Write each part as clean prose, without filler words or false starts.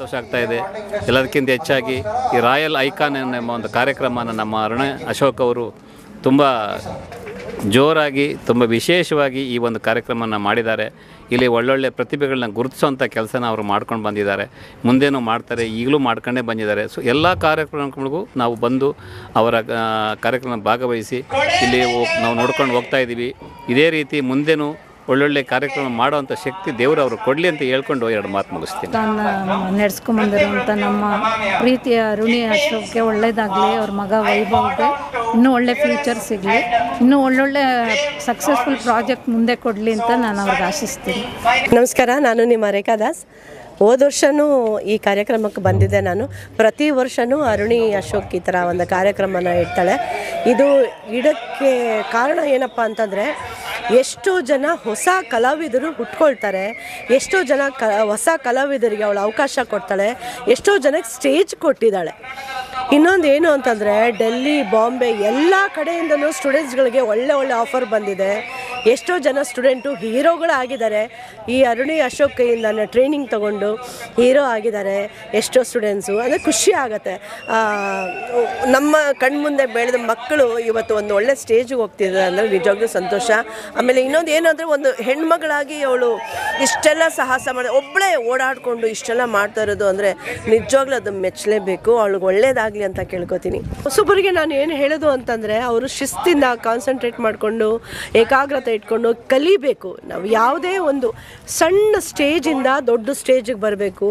ಸಂತೋಷ ಆಗ್ತಾ ಇದೆ. ಎಲ್ಲದಕ್ಕಿಂತ ಹೆಚ್ಚಾಗಿ ಈ ರಾಯಲ್ ಐಕಾನ್ ಎಂಬ ಒಂದು ಕಾರ್ಯಕ್ರಮನ ನಮ್ಮ ಅರುಣ್ ಅಶೋಕ್ ಅವರು ತುಂಬ ಜೋರಾಗಿ ತುಂಬ ವಿಶೇಷವಾಗಿ ಈ ಒಂದು ಕಾರ್ಯಕ್ರಮನ ಮಾಡಿದ್ದಾರೆ. ಇಲ್ಲಿ ಒಳ್ಳೊಳ್ಳೆ ಪ್ರತಿಭೆಗಳನ್ನ ಗುರುತಿಸುವಂಥ ಕೆಲಸನ ಅವರು ಮಾಡ್ಕೊಂಡು ಬಂದಿದ್ದಾರೆ. ಮುಂದೇನೂ ಮಾಡ್ತಾರೆ, ಈಗಲೂ ಮಾಡ್ಕೊಂಡೇ ಬಂದಿದ್ದಾರೆ. ಸೊ ಎಲ್ಲ ಕಾರ್ಯಕ್ರಮಗಳಿಗೂ ನಾವು ಬಂದು ಅವರ ಕಾರ್ಯಕ್ರಮ ಭಾಗವಹಿಸಿ ಇಲ್ಲಿ ನಾವು ನೋಡ್ಕೊಂಡು ಹೋಗ್ತಾ ಇದ್ದೀವಿ. ಇದೇ ರೀತಿ ಮುಂದೇನೂ ಒಳ್ಳೊಳ್ಳೆ ಕಾರ್ಯಕ್ರಮ ಮಾಡುವಂಥ ಶಕ್ತಿ ದೇವರು ಅವರು ಕೊಡಲಿ ಅಂತ ಹೇಳ್ಕೊಂಡು 2 ಮಾತು ಮುಗಿಸ್ತೀನಿ. ನಡೆಸ್ಕೊಂಬಂದಿರುವಂಥ ನಮ್ಮ ಪ್ರೀತಿಯ ಅರುಣಿ ಅಶೋಕ್ಗೆ ಒಳ್ಳೇದಾಗಲಿ, ಅವ್ರ ಮಗ ವೈಭವ್ಗೆ ಇನ್ನೂ ಒಳ್ಳೆ ಫ್ಯೂಚರ್ ಸಿಗಲಿ, ಇನ್ನೂ ಒಳ್ಳೊಳ್ಳೆ ಸಕ್ಸಸ್ಫುಲ್ ಪ್ರಾಜೆಕ್ಟ್ ಮುಂದೆ ಕೊಡಲಿ ಅಂತ ನಾನು ಅವ್ರಿಗೆ ಆಶಿಸ್ತೀನಿ. ನಮಸ್ಕಾರ, ನಾನು ನಿಮ್ಮ ರೇಖಾ ದಾಸ್. ಹೋದ ವರ್ಷವೂ ಈ ಕಾರ್ಯಕ್ರಮಕ್ಕೆ ಬಂದಿದ್ದೆ. ನಾನು ಪ್ರತಿ ವರ್ಷವೂ ಅರುಣಿ ಅಶೋಕ್ ಈ ಥರ ಒಂದು ಕಾರ್ಯಕ್ರಮನ ಇಡ್ತಾಳೆ. ಇದು ಇಡೋಕ್ಕೆ ಕಾರಣ ಏನಪ್ಪ ಅಂತಂದರೆ, ಎಷ್ಟೋ ಜನ ಹೊಸ ಕಲಾವಿದರು ಹುಟ್ಕೊಳ್ತಾರೆ, ಎಷ್ಟೋ ಜನ ಹೊಸ ಕಲಾವಿದರಿಗೆ ಅವಳು ಅವಕಾಶ ಕೊಡ್ತಾಳೆ, ಎಷ್ಟೋ ಜನಕ್ಕೆ ಸ್ಟೇಜ್ ಕೊಟ್ಟಿದ್ದಾಳೆ. ಇನ್ನೊಂದು ಏನು ಅಂತಂದರೆ, ಡೆಲ್ಲಿ, ಬಾಂಬೆ ಎಲ್ಲ ಕಡೆಯಿಂದಲೂ ಸ್ಟೂಡೆಂಟ್ಸ್ಗಳಿಗೆ ಒಳ್ಳೆ ಆಫರ್ ಬಂದಿದೆ. ಎಷ್ಟೋ ಜನ ಸ್ಟೂಡೆಂಟು ಹೀರೋಗಳಾಗಿದ್ದಾರೆ. ಈ ಅರುಣಿ ಅಶೋಕ್ ಕೈಯಿಂದ ಟ್ರೈನಿಂಗ್ ತೊಗೊಂಡು ಹೀರೋ ಆಗಿದ್ದಾರೆ ಎಷ್ಟೋ ಸ್ಟೂಡೆಂಟ್ಸು. ಅಂದರೆ ಖುಷಿ ಆಗುತ್ತೆ. ನಮ್ಮ ಕಣ್ಮುಂದೆ ಬೆಳೆದ ಮಕ್ಕಳು ಇವತ್ತು ಒಂದು ಒಳ್ಳೆ ಸ್ಟೇಜಿಗೆ ಹೋಗ್ತಿದ್ದಾರೆ ಅಂದರೆ ನಿಜವಾಗ್ಲೂ ಸಂತೋಷ. ಆಮೇಲೆ ಇನ್ನೊಂದು ಏನು ಅಂದರೆ, ಒಂದು ಹೆಣ್ಮಗಳಾಗಿ ಅವಳು ಇಷ್ಟೆಲ್ಲ ಸಾಹಸ ಮಾಡಿ ಒಬ್ಬಳೇ ಓಡಾಡಿಕೊಂಡು ಇಷ್ಟೆಲ್ಲ ಮಾಡ್ತಾ ಇರೋದು ಅಂದರೆ ನಿಜವಾಗ್ಲೂ ಅದು ಮೆಚ್ಚಲೇಬೇಕು. ಅವಳಿಗೆ ಒಳ್ಳೇದಾಗಲಿ ಅಂತ ಕೇಳ್ಕೊತೀನಿ. ಹೊಸಬರಿಗೆ ನಾನು ಏನು ಹೇಳೋದು ಅಂತಂದರೆ, ಅವರು ಶಿಸ್ತಿಂದ ಕಾನ್ಸಂಟ್ರೇಟ್ ಮಾಡಿಕೊಂಡು ಏಕಾಗ್ರತೆ ಇಟ್ಕೊಂಡು ಕಲಿಬೇಕು. ನಾವು ಯಾವುದೇ ಒಂದು ಸಣ್ಣ ಸ್ಟೇಜಿಂದ ದೊಡ್ಡ ಸ್ಟೇಜಿಗೆ ಬರಬೇಕು.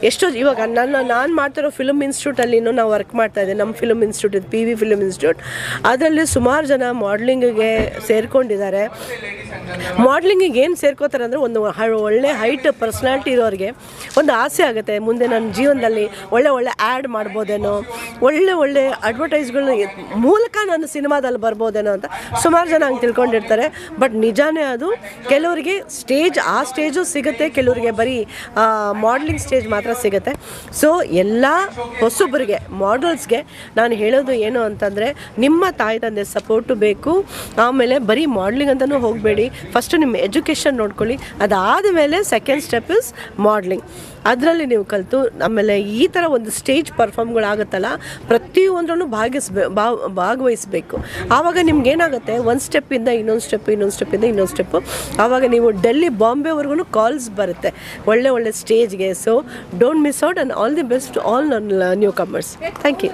ಎಷ್ಟೋ ಇವಾಗ ನಾನು ಮಾಡ್ತಿರೋ ಫಿಲ್ಮ್ ಇನ್ಸ್ಟಿಟ್ಯೂಟಲ್ಲಿನೂ ನಾವು ವರ್ಕ್ ಮಾಡ್ತಾ ಇದ್ದೆ. ನಮ್ಮ film institute PV film institute, ಅದರಲ್ಲಿ ಸುಮಾರು ಜನ ಮಾಡಲಿಂಗಿಗೆ ಸೇರ್ಕೊಂಡಿದ್ದಾರೆ. ಮಾಡಲಿಂಗಿಗೆ ಏನು ಸೇರ್ಕೋತಾರೆ ಅಂದರೆ, ಒಂದು ಒಳ್ಳೆ ಹೈಟ್ ಪರ್ಸ್ನಾಲಿಟಿ ಇರೋರಿಗೆ ಒಂದು ಆಸೆ ಆಗುತ್ತೆ, ಮುಂದೆ ನನ್ನ ಜೀವನದಲ್ಲಿ ಒಳ್ಳೆ ಆ್ಯಡ್ ಮಾಡ್ಬೋದೇನೋ, ಒಳ್ಳೆ ಅಡ್ವರ್ಟೈಸ್ಗಳ ಮೂಲಕ ನಾನು ಸಿನಿಮಾದಲ್ಲಿ ಬರ್ಬೋದೇನೋ ಅಂತ ಸುಮಾರು ಜನ ಹಂಗೆ ತಿಳ್ಕೊಂಡಿರ್ತಾರೆ. ಬಟ್ ನಿಜಾನೇ ಅದು. ಕೆಲವರಿಗೆ ಆ ಸ್ಟೇಜು ಸಿಗುತ್ತೆ, ಕೆಲವರಿಗೆ ಬರೀ ಮಾಡಲಿಂಗ್ ಸ್ಟೇಜ್ ಮಾತ್ರ ಸಿಗುತ್ತೆ. ಸೊ ಎಲ್ಲ ಹೊಸೊಬ್ಬರಿಗೆ ಮಾಡೆಲ್ಸ್ಗೆ ನಾನು ಹೇಳೋದು ಏನು ಅಂತಂದರೆ, ನಿಮ್ಮ ತಾಯಿ ತಂದೆ ಸಪೋರ್ಟು ಬೇಕು. ಆಮೇಲೆ ಬರೀ ಮಾಡಲಿಂಗ್ ಅಂತಲೂ ಹೋಗಬೇಡಿ, ಫಸ್ಟು ನಿಮ್ಮ ಎಜುಕೇಷನ್ ನೋಡ್ಕೊಳ್ಳಿ. ಅದಾದ ಮೇಲೆ ಸೆಕೆಂಡ್ ಸ್ಟೆಪ್ ಇಸ್ ಮಾಡಲಿಂಗ್. ಅದರಲ್ಲಿ ನೀವು ಕಲಿತು ಆಮೇಲೆ ಈ ಥರ ಒಂದು ಸ್ಟೇಜ್ ಪರ್ಫಾರ್ಮ್ಗಳಾಗುತ್ತಲ್ಲ, ಪ್ರತಿಯೊಂದರಲ್ಲೂ ಭಾಗವಹಿಸಬೇಕು. ಆವಾಗ ನಿಮ್ಗೇನಾಗುತ್ತೆ, ಒಂದು ಸ್ಟೆಪ್ಪಿಂದ ಇನ್ನೊಂದು ಸ್ಟೆಪ್ಪು. ಆವಾಗ ನೀವು ಡೆಲ್ಲಿ, ಬಾಂಬೆವರೆಗೂ ಕಾಲ್ಸ್ ಬರುತ್ತೆ ಒಳ್ಳೆ ಸ್ಟೇಜ್ಗೆ. So don't miss out and all the best to all newcomers. Thank you.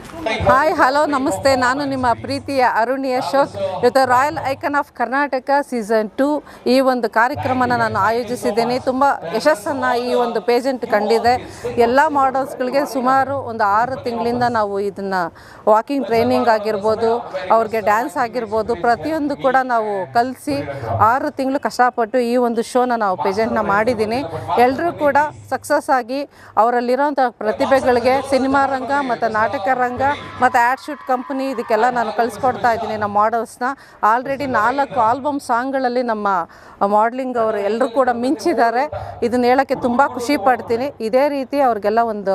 Hi, hello, ನಮಸ್ತೆ. ನಾನು ನಿಮ್ಮ ಪ್ರೀತಿಯ ಅರುಣಿ ಅಶೋಕ್. ಇವತ್ತು royal icon of Karnataka season 2 ಈ ಒಂದು ಕಾರ್ಯಕ್ರಮನ ನಾನು ಆಯೋಜಿಸಿದ್ದೇನೆ. ತುಂಬ ಯಶಸ್ಸನ್ನು ಈ ಒಂದು ಪೇಜೆಂಟ್ ಕಂಡಿದೆ. ಎಲ್ಲ ಮಾಡಲ್ಸ್ಗಳಿಗೆ ಸುಮಾರು ಒಂದು 6 ತಿಂಗಳಿಂದ ನಾವು ಇದನ್ನು ವಾಕಿಂಗ್ ಟ್ರೈನಿಂಗ್ ಆಗಿರ್ಬೋದು, ಅವ್ರಿಗೆ ಡ್ಯಾನ್ಸ್ ಆಗಿರ್ಬೋದು, ಪ್ರತಿಯೊಂದು ಕೂಡ ನಾವು ಕಲಿಸಿ 6 ತಿಂಗಳು ಕಷ್ಟಪಟ್ಟು ಈ ಒಂದು ಶೋನ ನಾವು ಪೇಜೆಂಟ್ನ ಮಾಡಿದ್ದೀನಿ. ಎಲ್ಲರೂ ಕೂಡ ಸಕ್ಸಸ್ ಆಗಿ ಅವರಲ್ಲಿರೋಂಥ ಪ್ರತಿಭೆಗಳಿಗೆ ಸಿನಿಮಾ ರಂಗ ಮತ್ತು ನಾಟಕ ರಂಗ ಮತ್ತು ಆ್ಯಡ್ ಶೂಟ್ ಕಂಪ್ನಿ ಇದಕ್ಕೆಲ್ಲ ನಾನು ಕಳಿಸ್ಕೊಡ್ತಾ ಇದ್ದೀನಿ ನಮ್ಮ ಮಾಡಲ್ಸ್ನ. ಆಲ್ರೆಡಿ 4 ಆಲ್ಬಮ್ ಸಾಂಗ್ಗಳಲ್ಲಿ ನಮ್ಮ ಮಾಡಲಿಂಗ್ ಅವರು ಎಲ್ಲರೂ ಕೂಡ ಮಿಂಚಿದ್ದಾರೆ. ಇದನ್ನ ಹೇಳೋಕ್ಕೆ ತುಂಬ ಖುಷಿ ಪಡ್ತೀನಿ. ಇದೇ ರೀತಿ ಅವ್ರಿಗೆಲ್ಲ ಒಂದು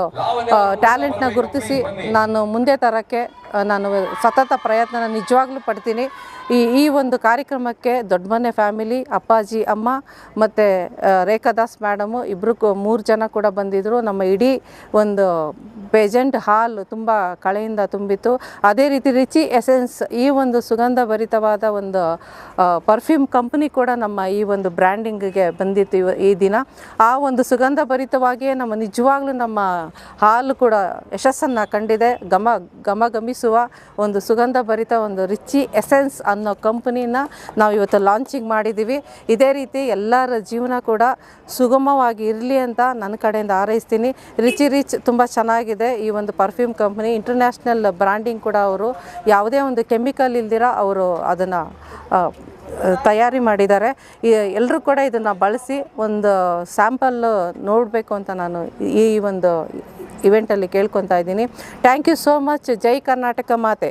ಟ್ಯಾಲೆಂಟ್ನ ಗುರುತಿಸಿ ನಾನು ಮುಂದೆ ತರೋಕ್ಕೆ ನಾನು ಸತತ ಪ್ರಯತ್ನ ನಿಜವಾಗ್ಲೂ ಪಡ್ತೀನಿ. ಈ ಒಂದು ಕಾರ್ಯಕ್ರಮಕ್ಕೆ ದೊಡ್ಡಮನೆ ಫ್ಯಾಮಿಲಿ, ಅಪ್ಪಾಜಿ, ಅಮ್ಮ ಮತ್ತು ರೇಖಾದಾಸ್ ಮೇಡಮು ಇಬ್ಬರು 3 ಜನ ಕೂಡ ಬಂದಿದ್ದರು. ನಮ್ಮ ಇಡೀ ಒಂದು ಪೇಜೆಂಟ್ ಹಾಲ್ ತುಂಬ ಕಳೆಯಿಂದ ತುಂಬಿತ್ತು. ಅದೇ ರೀತಿ ರಿಚಿ ಎಸೆನ್ಸ್ ಈ ಒಂದು ಸುಗಂಧ ಭರಿತವಾದ ಒಂದು ಪರ್ಫ್ಯೂಮ್ ಕಂಪ್ನಿ ಕೂಡ ನಮ್ಮ ಈ ಒಂದು ಬ್ರ್ಯಾಂಡಿಂಗ್ಗೆ ಬಂದಿತ್ತು ಈ ದಿನ. ಆ ಒಂದು ಸುಗಂಧ ಭರಿತವಾಗಿಯೇ ನಮ್ಮ ನಿಜವಾಗ್ಲೂ ನಮ್ಮ ಹಾಲು ಕೂಡ ಯಶಸ್ಸನ್ನು ಕಂಡಿದೆ. ಗಮಗಮಿಸುವ ಒಂದು ಸುಗಂಧ ಭರಿತ ಒಂದು ರಿಚಿ ಎಸೆನ್ಸ್ ಅನ್ನೋ ಕಂಪನಿನ ನಾವು ಇವತ್ತು ಲಾಂಚಿಂಗ್ ಮಾಡಿದ್ದೀವಿ. ಇದೇ ರೀತಿ ಎಲ್ಲರ ಜೀವನ ಕೂಡ ಸುಗಮವಾಗಿ ಇರಲಿ ಅಂತ ನನ್ನ ಕಡೆಯಿಂದ ಹಾರೈಸ್ತೀನಿ. ರಿಚ್ ತುಂಬ ಚೆನ್ನಾಗಿದೆ ಈ ಒಂದು ಪರ್ಫ್ಯೂಮ್ ಕಂಪನಿ. ಇಂಟರ್ನ್ಯಾಷನಲ್ ಬ್ರ್ಯಾಂಡಿಂಗ್ ಕೂಡ ಅವರು ಯಾವುದೇ ಒಂದು ಕೆಮಿಕಲ್ ಇಲ್ದಿರ ಅವರು ಅದನ್ನು ತಯಾರಿ ಮಾಡಿದ್ದಾರೆ. ಎಲ್ಲರೂ ಕೂಡ ಇದನ್ನು ಬಳಸಿ ಒಂದು ಸ್ಯಾಂಪಲ್ ನೋಡಬೇಕು ಅಂತ ನಾನು ಈ ಒಂದು ಇವೆಂಟಲ್ಲಿ ಕೇಳ್ಕೊತಾ ಇದ್ದೀನಿ. Thank you so much. ಜೈ ಕರ್ನಾಟಕ ಮಾತೆ.